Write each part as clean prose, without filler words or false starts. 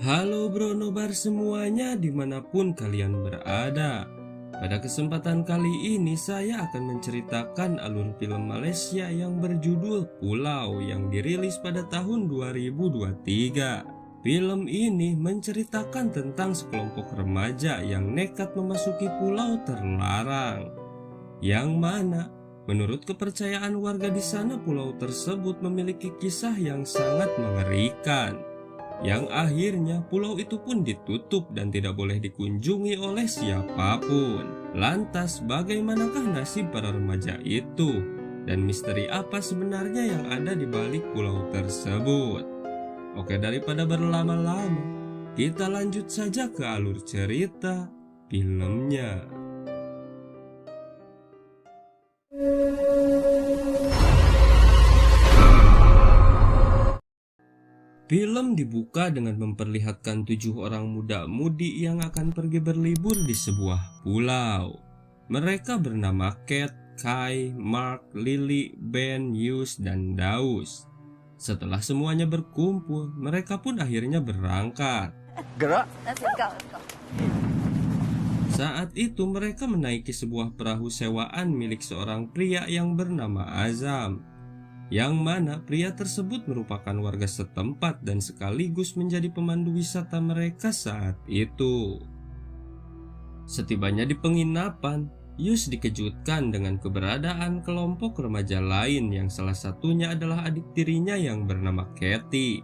Halo bro nobar semuanya dimanapun kalian berada. Pada kesempatan kali ini saya akan menceritakan alur film Malaysia yang berjudul Pulau yang dirilis pada tahun 2023. Film ini menceritakan tentang sekelompok remaja yang nekat memasuki pulau terlarang, yang mana menurut kepercayaan warga di sana pulau tersebut memiliki kisah yang sangat mengerikan, yang akhirnya pulau itu pun ditutup dan tidak boleh dikunjungi oleh siapapun. Lantas bagaimanakah nasib para remaja itu? Dan misteri apa sebenarnya yang ada di balik pulau tersebut? Oke, daripada berlama-lama, kita lanjut saja ke alur cerita filmnya. Film dibuka dengan memperlihatkan 7 orang muda-mudi yang akan pergi berlibur di sebuah pulau. Mereka bernama Kat, Kai, Mark, Lily, Ben, Yus, dan Daus. Setelah semuanya berkumpul, mereka pun akhirnya berangkat. Gerak. Let's go. Saat itu mereka menaiki sebuah perahu sewaan milik seorang pria yang bernama Azam, yang mana pria tersebut merupakan warga setempat dan sekaligus menjadi pemandu wisata mereka saat itu. Setibanya di penginapan, Yus dikejutkan dengan keberadaan kelompok remaja lain yang salah satunya adalah adik tirinya yang bernama Katie.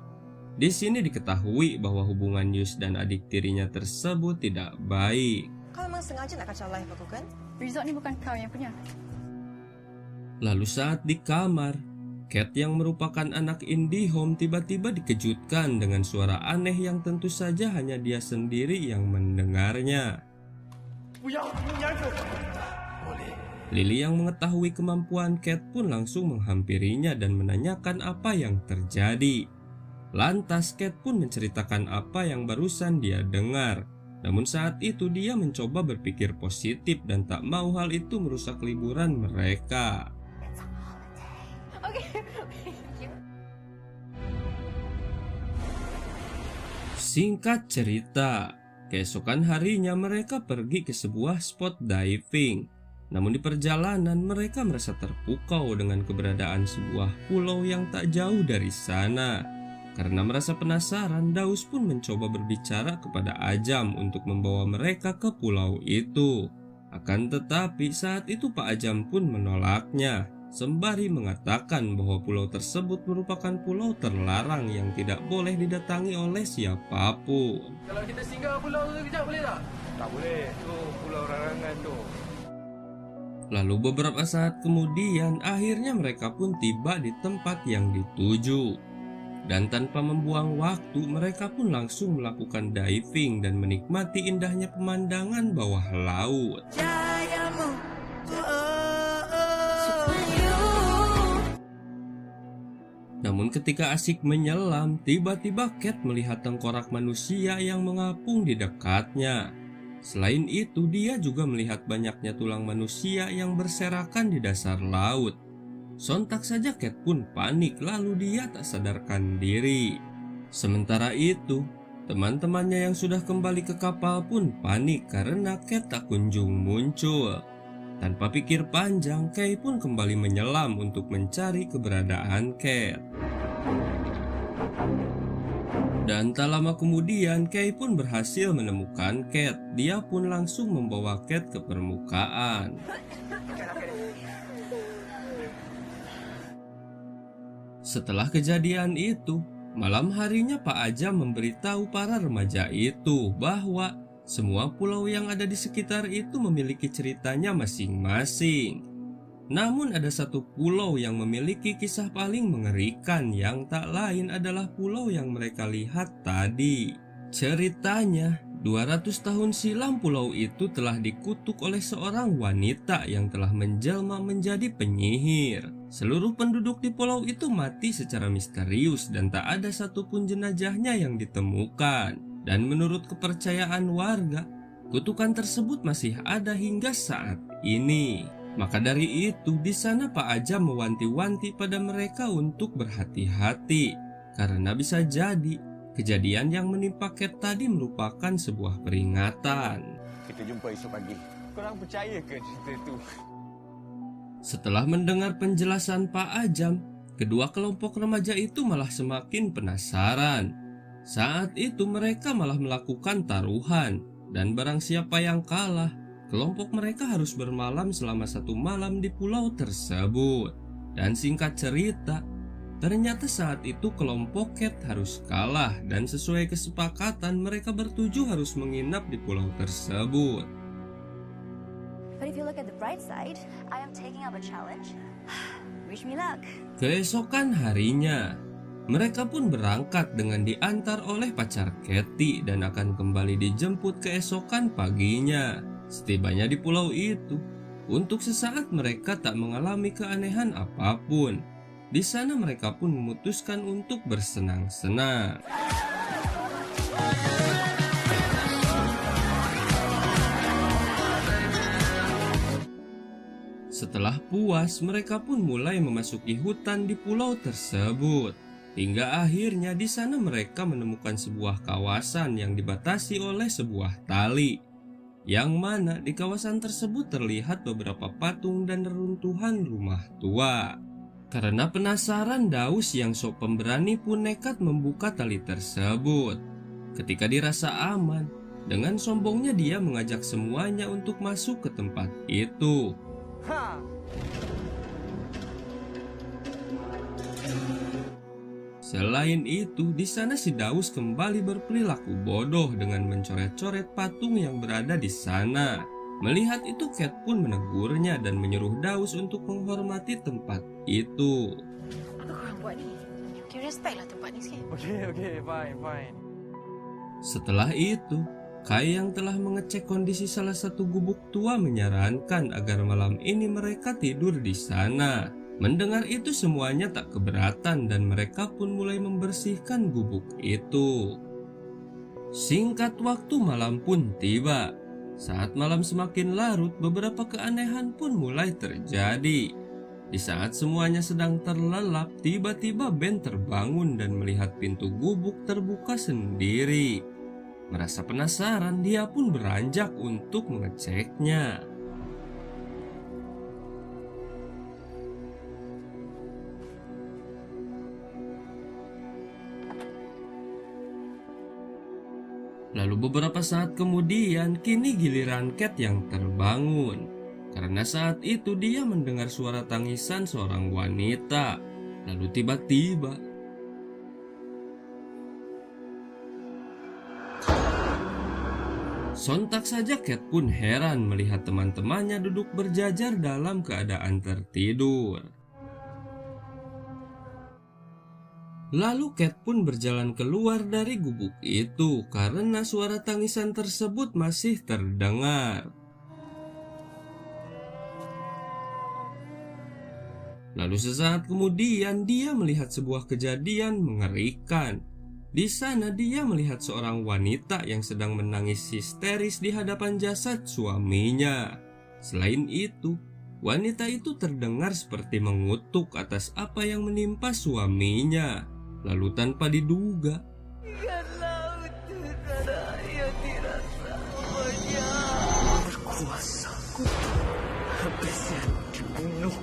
Di sini diketahui bahwa hubungan Yus dan adik tirinya tersebut tidak baik. Kau memang sengaja nak kacau live aku kan? Resort ni bukan kau yang punya. Lalu saat di kamar, Kat yang merupakan anak IndiHome tiba-tiba dikejutkan dengan suara aneh yang tentu saja hanya dia sendiri yang mendengarnya. Lily yang mengetahui kemampuan Kat pun langsung menghampirinya dan menanyakan apa yang terjadi. Lantas Kat pun menceritakan apa yang barusan dia dengar. Namun saat itu dia mencoba berpikir positif dan tak mau hal itu merusak liburan mereka. Okay. Singkat cerita, keesokan harinya mereka pergi ke sebuah spot diving. Namun di perjalanan mereka merasa terpukau dengan keberadaan sebuah pulau yang tak jauh dari sana. Karena merasa penasaran, Daus pun mencoba berbicara kepada Ajam untuk membawa mereka ke pulau itu. Akan tetapi saat itu Pak Ajam pun menolaknya, sembari mengatakan bahwa pulau tersebut merupakan pulau terlarang yang tidak boleh didatangi oleh siapapun. Kalau kita singgah pulau tu kejap boleh tak? Tak boleh. Tu pulau larangan tu. Lalu beberapa saat kemudian akhirnya mereka pun tiba di tempat yang dituju. Dan tanpa membuang waktu mereka pun langsung melakukan diving dan menikmati indahnya pemandangan bawah laut. Namun ketika asik menyelam, tiba-tiba Kat melihat tengkorak manusia yang mengapung di dekatnya. Selain itu, dia juga melihat banyaknya tulang manusia yang berserakan di dasar laut. Sontak saja Kat pun panik, lalu dia tak sadarkan diri. Sementara itu, teman-temannya yang sudah kembali ke kapal pun panik karena Kat tak kunjung muncul. Tanpa pikir panjang, Kai pun kembali menyelam untuk mencari keberadaan Kat. Dan tak lama kemudian, Kai pun berhasil menemukan Kat. Dia pun langsung membawa Kat ke permukaan. Setelah kejadian itu, malam harinya Pak Ajam memberitahu para remaja itu bahwa semua pulau yang ada di sekitar itu memiliki ceritanya masing-masing. Namun ada satu pulau yang memiliki kisah paling mengerikan yang tak lain adalah pulau yang mereka lihat tadi. Ceritanya, 200 tahun silam pulau itu telah dikutuk oleh seorang wanita yang telah menjelma menjadi penyihir. Seluruh penduduk di pulau itu mati secara misterius dan tak ada satupun jenazahnya yang ditemukan. Dan menurut kepercayaan warga, kutukan tersebut masih ada hingga saat ini. Maka dari itu, di sana Pak Ajam mewanti-wanti pada mereka untuk berhati-hati, karena bisa jadi Kejadian yang menimpa Cat tadi merupakan sebuah peringatan. Kita jumpa esok pagi. Korang percaya ke cerita tu? Setelah mendengar penjelasan Pak Ajam, kedua kelompok remaja itu malah semakin penasaran. Saat itu mereka malah melakukan taruhan, dan barang siapa yang kalah, kelompok mereka harus bermalam selama 1 malam di pulau tersebut. Dan singkat cerita, ternyata saat itu kelompok Cat harus kalah, dan sesuai kesepakatan mereka bertujuh harus menginap di pulau tersebut. But if you look at the bright side, I am taking up a challenge. Wish me luck. Keesokan harinya, mereka pun berangkat dengan diantar oleh pacar Kathy dan akan kembali dijemput keesokan paginya. Setibanya di pulau itu, untuk sesaat mereka tak mengalami keanehan apapun. Di sana mereka pun memutuskan untuk bersenang-senang. Setelah puas, mereka pun mulai memasuki hutan di pulau tersebut. Hingga akhirnya di sana mereka menemukan sebuah kawasan yang dibatasi oleh sebuah tali. Yang mana di kawasan tersebut terlihat beberapa patung dan reruntuhan rumah tua. Karena penasaran, Daus yang sok pemberani pun nekat membuka tali tersebut. Ketika dirasa aman, dengan sombongnya dia mengajak semuanya untuk masuk ke tempat itu. Ha! Selain itu, di sana si Daus kembali berperilaku bodoh dengan mencoret-coret patung yang berada di sana. Melihat itu, Cat pun menegurnya dan menyuruh Daus untuk menghormati tempat itu. Apa korang buat ni? Okay, respect lah tempat ni sikit. Okay, fine. Setelah itu, Kai yang telah mengecek kondisi salah satu gubuk tua menyarankan agar malam ini mereka tidur di sana. Mendengar itu semuanya tak keberatan dan mereka pun mulai membersihkan gubuk itu. Singkat waktu malam pun tiba. Saat malam semakin larut, beberapa keanehan pun mulai terjadi. Di saat semuanya sedang terlelap, tiba-tiba Ben terbangun dan melihat pintu gubuk terbuka sendiri. Merasa penasaran, dia pun beranjak untuk mengeceknya. Lalu beberapa saat kemudian, kini giliran Cat yang terbangun. Karena saat itu dia mendengar suara tangisan seorang wanita. Lalu tiba-tiba sontak saja Cat pun heran melihat teman-temannya duduk berjajar dalam keadaan tertidur. Lalu Cat pun berjalan keluar dari gubuk itu karena suara tangisan tersebut masih terdengar. Lalu sesaat kemudian dia melihat sebuah kejadian mengerikan. Di sana dia melihat seorang wanita yang sedang menangis histeris di hadapan jasad suaminya. Selain itu, wanita itu terdengar seperti mengutuk atas apa yang menimpa suaminya. Lalu tanpa diduga, Berkuasa habisnya dibunuh.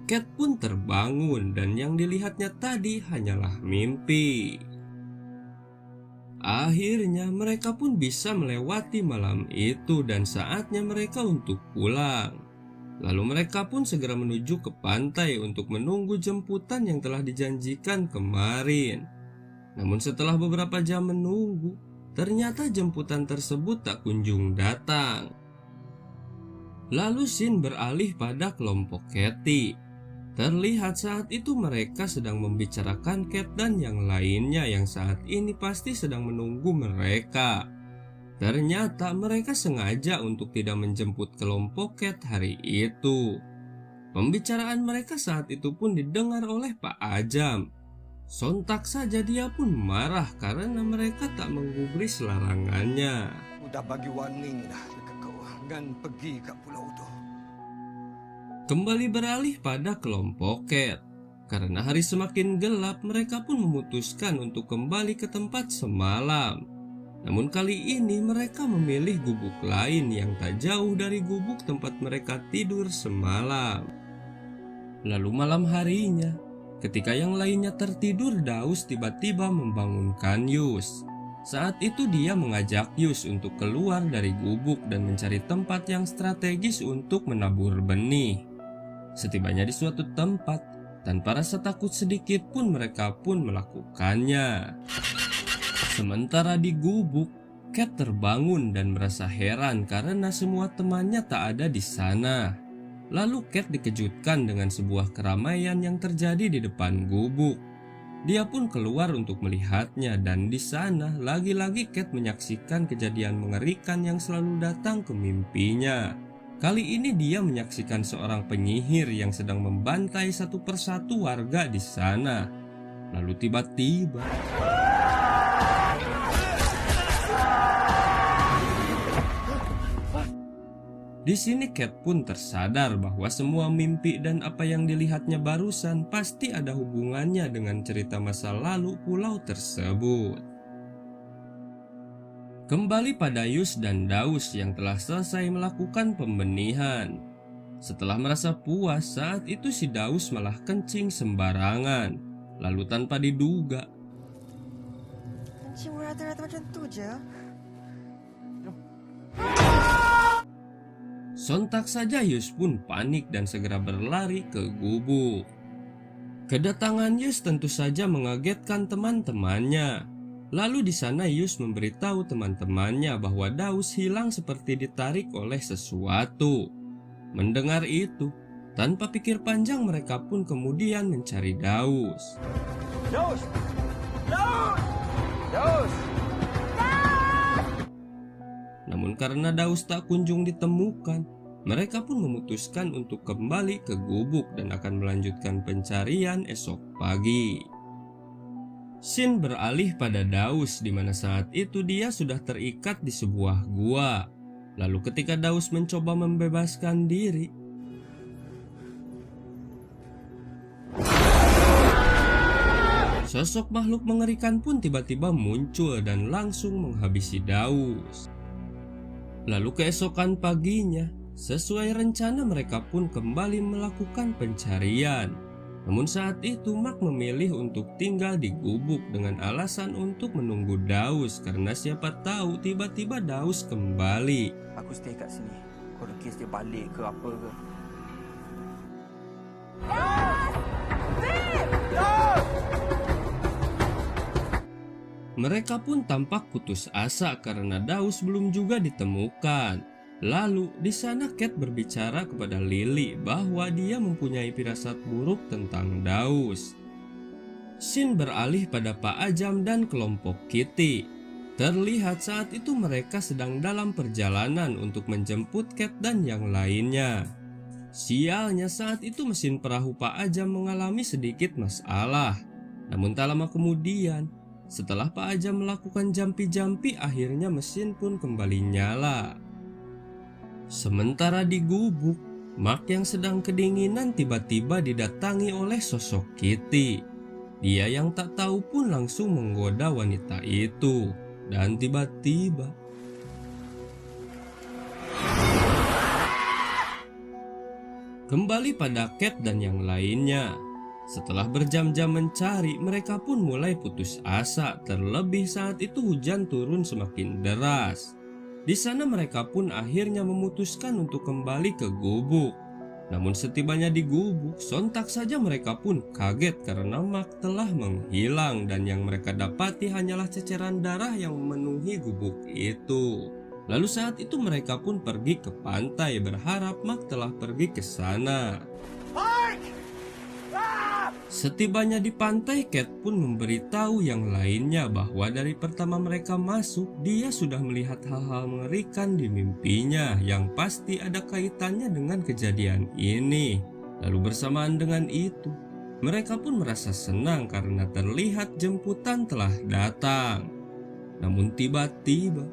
Cat pun terbangun dan yang dilihatnya tadi hanyalah mimpi. Akhirnya mereka pun bisa melewati malam itu dan saatnya mereka untuk pulang. Lalu mereka pun segera menuju ke pantai untuk menunggu jemputan yang telah dijanjikan kemarin. Namun setelah beberapa jam menunggu, ternyata jemputan tersebut tak kunjung datang. Lalu Shin beralih pada kelompok Kathy. Terlihat saat itu mereka sedang membicarakan Cat dan yang lainnya yang saat ini pasti sedang menunggu mereka. Ternyata mereka sengaja untuk tidak menjemput kelompok Cat hari itu. Pembicaraan mereka saat itu pun didengar oleh Pak Ajam. Sontak saja dia pun marah karena mereka tak menggubris larangannya. Udah bagi warning dah dekat kau. Jangan pergi kat pulau tu. Kembali beralih pada kelompok Cat. Karena hari semakin gelap, mereka pun memutuskan untuk kembali ke tempat semalam. Namun kali ini mereka memilih gubuk lain yang tak jauh dari gubuk tempat mereka tidur semalam. Lalu malam harinya, ketika yang lainnya tertidur, Daus tiba-tiba membangunkan Yus. Saat itu dia mengajak Yus untuk keluar dari gubuk dan mencari tempat yang strategis untuk menabur benih. Setibanya di suatu tempat, tanpa rasa takut sedikit pun mereka pun melakukannya. Sementara di gubuk, Cat terbangun dan merasa heran karena semua temannya tak ada di sana. Lalu Cat dikejutkan dengan sebuah keramaian yang terjadi di depan gubuk. Dia pun keluar untuk melihatnya dan di sana lagi-lagi Cat menyaksikan kejadian mengerikan yang selalu datang ke mimpinya. Kali ini dia menyaksikan seorang penyihir yang sedang membantai satu persatu warga di sana. Lalu tiba-tiba di sini Cat pun tersadar bahwa semua mimpi dan apa yang dilihatnya barusan pasti ada hubungannya dengan cerita masa lalu pulau tersebut. Kembali pada Yus dan Daus yang telah selesai melakukan pembenihan. Setelah merasa puas, saat itu si Daus malah kencing sembarangan. Lalu tanpa diduga, kencing rata-rata macam tu je. sontak saja Yus pun panik dan segera berlari ke gubuk. Kedatangan Yus tentu saja mengagetkan teman-temannya. Lalu di sana Yus memberitahu teman-temannya bahwa Daus hilang seperti ditarik oleh sesuatu. Mendengar itu, tanpa pikir panjang mereka pun kemudian mencari Daus. Daus! Daus! Daus! Namun karena Daus tak kunjung ditemukan, mereka pun memutuskan untuk kembali ke gubuk dan akan melanjutkan pencarian esok pagi. Scene beralih pada Daus di mana saat itu dia sudah terikat di sebuah gua. Lalu ketika Daus mencoba membebaskan diri, sosok makhluk mengerikan pun tiba-tiba muncul dan langsung menghabisi Daus. Lalu keesokan paginya, sesuai rencana mereka pun kembali melakukan pencarian. Namun saat itu Mark memilih untuk tinggal di gubuk dengan alasan untuk menunggu Daus karena siapa tahu tiba-tiba Daus kembali. Aku stay kat sini. Kalau kes dia balik ke apa ke. Mereka pun tampak putus asa karena Daus belum juga ditemukan. Lalu di sana Cat berbicara kepada Lily bahwa dia mempunyai firasat buruk tentang Daus. Scene beralih pada Pak Ajam dan kelompok Kitty. Terlihat saat itu mereka sedang dalam perjalanan untuk menjemput Cat dan yang lainnya. Sialnya saat itu mesin perahu Pak Ajam mengalami sedikit masalah. Namun tak lama kemudian, setelah Pak Ajam melakukan jampi-jampi, akhirnya mesin pun kembali nyala. Sementara di gubuk, Mark yang sedang kedinginan tiba-tiba didatangi oleh sosok Kitty. Dia yang tak tahu pun langsung menggoda wanita itu. Dan tiba-tiba kembali pada Cat dan yang lainnya. Setelah berjam-jam mencari, mereka pun mulai putus asa. Terlebih saat itu hujan turun semakin deras. Di sana mereka pun akhirnya memutuskan untuk kembali ke gubuk. Namun setibanya di gubuk, sontak saja mereka pun kaget karena Mark telah menghilang dan yang mereka dapati hanyalah ceceran darah yang memenuhi gubuk itu. Lalu saat itu mereka pun pergi ke pantai berharap Mark telah pergi ke sana. Setibanya di pantai, Cat pun memberitahu yang lainnya bahwa dari pertama mereka masuk, dia sudah melihat hal-hal mengerikan di mimpinya yang pasti ada kaitannya dengan kejadian ini. Lalu bersamaan dengan itu, mereka pun merasa senang karena terlihat jemputan telah datang. Namun tiba-tiba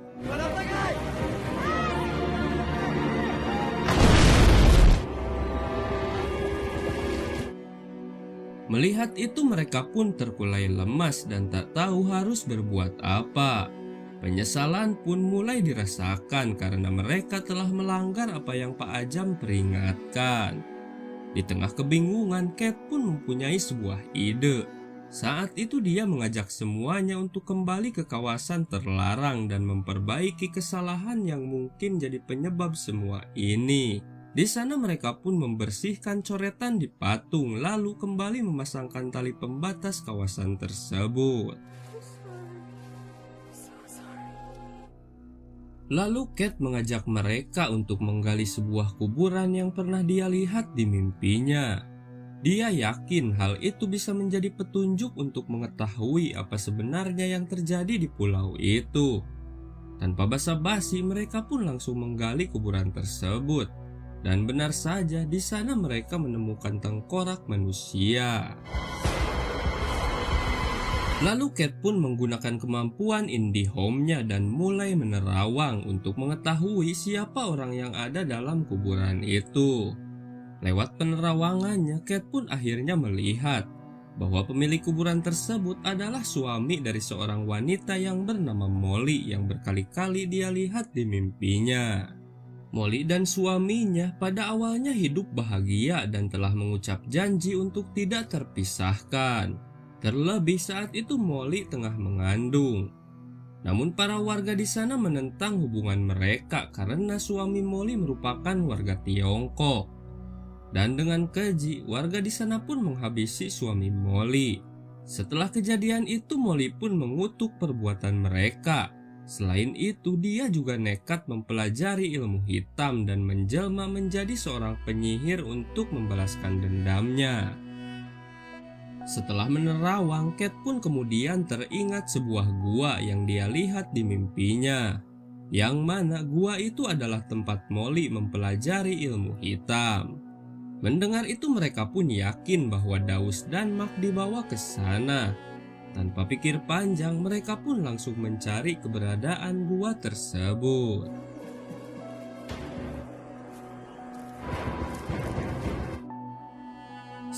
Melihat itu mereka pun terkulai lemas dan tak tahu harus berbuat apa. Penyesalan pun mulai dirasakan karena mereka telah melanggar apa yang Pak Ajam peringatkan. Di tengah kebingungan, Kate pun mempunyai sebuah ide. Saat itu dia mengajak semuanya untuk kembali ke kawasan terlarang dan memperbaiki kesalahan yang mungkin jadi penyebab semua ini. Di sana mereka pun membersihkan coretan di patung lalu kembali memasangkan tali pembatas kawasan tersebut. Lalu Kate mengajak mereka untuk menggali sebuah kuburan yang pernah dia lihat di mimpinya. Dia yakin hal itu bisa menjadi petunjuk untuk mengetahui apa sebenarnya yang terjadi di pulau itu. Tanpa basa-basi mereka pun langsung menggali kuburan tersebut. Dan benar saja di sana mereka menemukan tengkorak manusia. Lalu Kate pun menggunakan kemampuan IndiHome-nya dan mulai menerawang untuk mengetahui siapa orang yang ada dalam kuburan itu. Lewat penerawangannya, Kate pun akhirnya melihat bahwa pemilik kuburan tersebut adalah suami dari seorang wanita yang bernama Molly yang berkali-kali dia lihat di mimpinya. Molly dan suaminya pada awalnya hidup bahagia dan telah mengucap janji untuk tidak terpisahkan. Terlebih saat itu Molly tengah mengandung. Namun para warga di sana menentang hubungan mereka karena suami Molly merupakan warga Tiongkok. Dan dengan keji, warga di sana pun menghabisi suami Molly. Setelah kejadian itu, Molly pun mengutuk perbuatan mereka. Selain itu, dia juga nekat mempelajari ilmu hitam dan menjelma menjadi seorang penyihir untuk membalaskan dendamnya. Setelah menerawang, Kate pun kemudian teringat sebuah gua yang dia lihat di mimpinya. Yang mana gua itu adalah tempat Molly mempelajari ilmu hitam. Mendengar itu mereka pun yakin bahwa Daus dan Mark dibawa ke sana. Tanpa pikir panjang mereka pun langsung mencari keberadaan gua tersebut.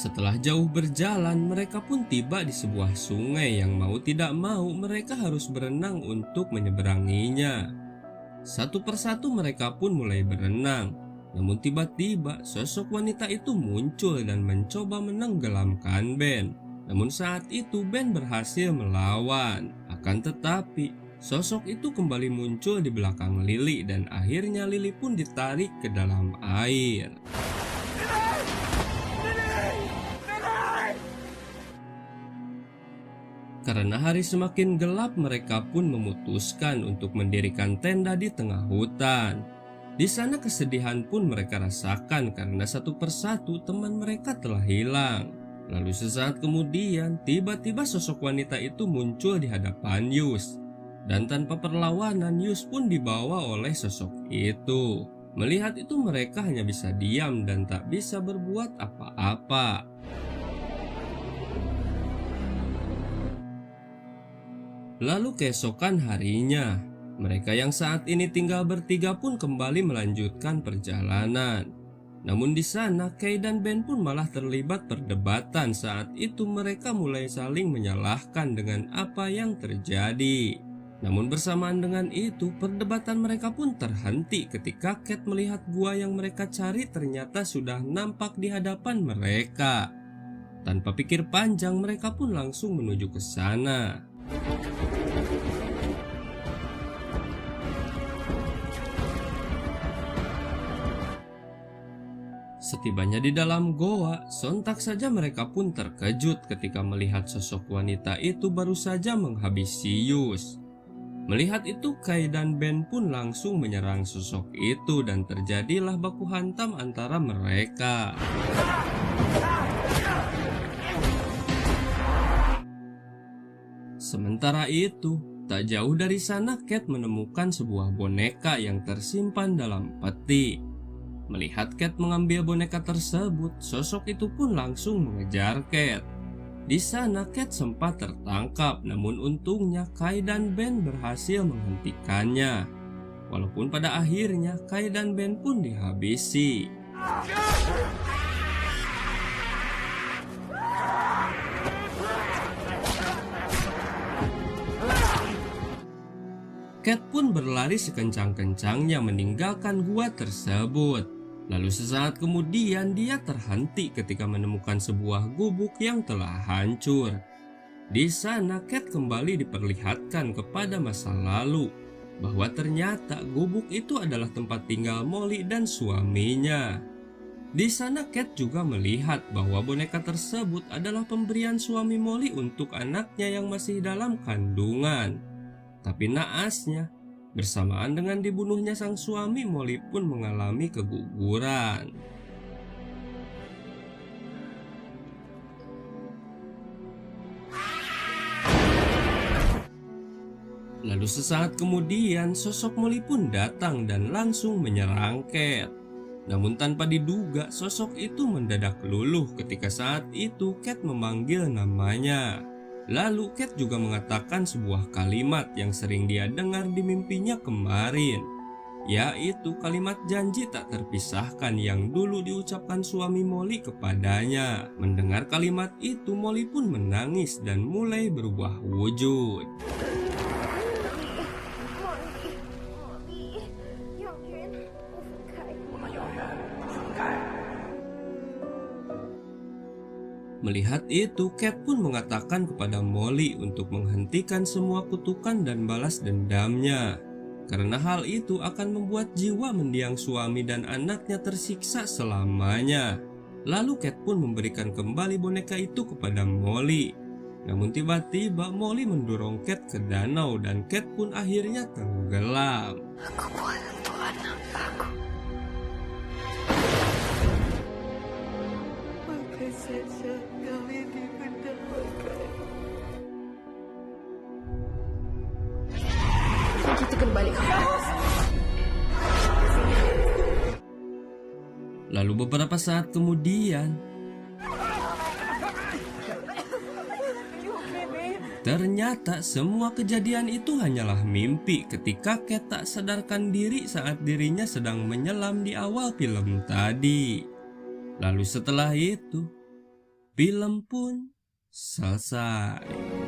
Setelah jauh berjalan mereka pun tiba di sebuah sungai yang mau tidak mau mereka harus berenang untuk menyeberanginya. Satu persatu mereka pun mulai berenang. Namun tiba-tiba sosok wanita itu muncul dan mencoba menenggelamkan Ben. Namun saat itu Ben berhasil melawan. Akan tetapi sosok itu kembali muncul di belakang Lily dan akhirnya Lily pun ditarik ke dalam air. Karena hari semakin gelap mereka pun memutuskan untuk mendirikan tenda di tengah hutan. Di sana kesedihan pun mereka rasakan karena satu persatu teman mereka telah hilang. Lalu sesaat kemudian tiba-tiba sosok wanita itu muncul di hadapan Yus. Dan tanpa perlawanan Yus pun dibawa oleh sosok itu. Melihat itu mereka hanya bisa diam dan tak bisa berbuat apa-apa. Lalu keesokan harinya, mereka yang saat ini tinggal bertiga pun kembali melanjutkan perjalanan. Namun di sana Kay dan Ben pun malah terlibat perdebatan. Saat itu mereka mulai saling menyalahkan dengan apa yang terjadi. Namun bersamaan dengan itu perdebatan mereka pun terhenti ketika Kate melihat gua yang mereka cari ternyata sudah nampak di hadapan mereka. Tanpa pikir panjang mereka pun langsung menuju ke sana. Setibanya di dalam goa, sontak saja mereka pun terkejut ketika melihat sosok wanita itu baru saja menghabisi Yus. Melihat itu Kay dan Ben pun langsung menyerang sosok itu dan terjadilah baku hantam antara mereka. Sementara itu, tak jauh dari sana Kate menemukan sebuah boneka yang tersimpan dalam peti. Melihat Kate mengambil boneka tersebut, sosok itu pun langsung mengejar Kate. Di sana Kate sempat tertangkap, namun untungnya Kay dan Ben berhasil menghentikannya. Walaupun pada akhirnya Kay dan Ben pun dihabisi. Cat pun berlari sekencang-kencangnya meninggalkan gua tersebut. Lalu sesaat kemudian dia terhenti ketika menemukan sebuah gubuk yang telah hancur. Di sana Cat kembali diperlihatkan kepada masa lalu bahwa ternyata gubuk itu adalah tempat tinggal Molly dan suaminya. Di sana Cat juga melihat bahwa boneka tersebut adalah pemberian suami Molly untuk anaknya yang masih dalam kandungan. Tapi naasnya, bersamaan dengan dibunuhnya sang suami, Molly pun mengalami keguguran. Lalu sesaat kemudian, sosok Molly pun datang dan langsung menyerang Cat. Namun tanpa diduga, sosok itu mendadak luluh ketika saat itu Cat memanggil namanya. Lalu Cat juga mengatakan sebuah kalimat yang sering dia dengar di mimpinya kemarin, yaitu kalimat janji tak terpisahkan yang dulu diucapkan suami Molly kepadanya. Mendengar kalimat itu, Molly pun menangis dan mulai berubah wujud. Melihat itu, Cat pun mengatakan kepada Molly untuk menghentikan semua kutukan dan balas dendamnya. Karena hal itu akan membuat jiwa mendiang suami dan anaknya tersiksa selamanya. Lalu Cat pun memberikan kembali boneka itu kepada Molly. Namun tiba-tiba Molly mendorong Cat ke danau dan Cat pun akhirnya tenggelam. Aku buat untuk anak aku. Maka saja kami dibendahkan. Kita kena balik ke rumah. Lalu beberapa saat kemudian, ternyata semua kejadian itu hanyalah mimpi ketika Cat tak sadarkan diri saat dirinya sedang menyelam di awal film tadi. Lalu setelah itu, film pun selesai.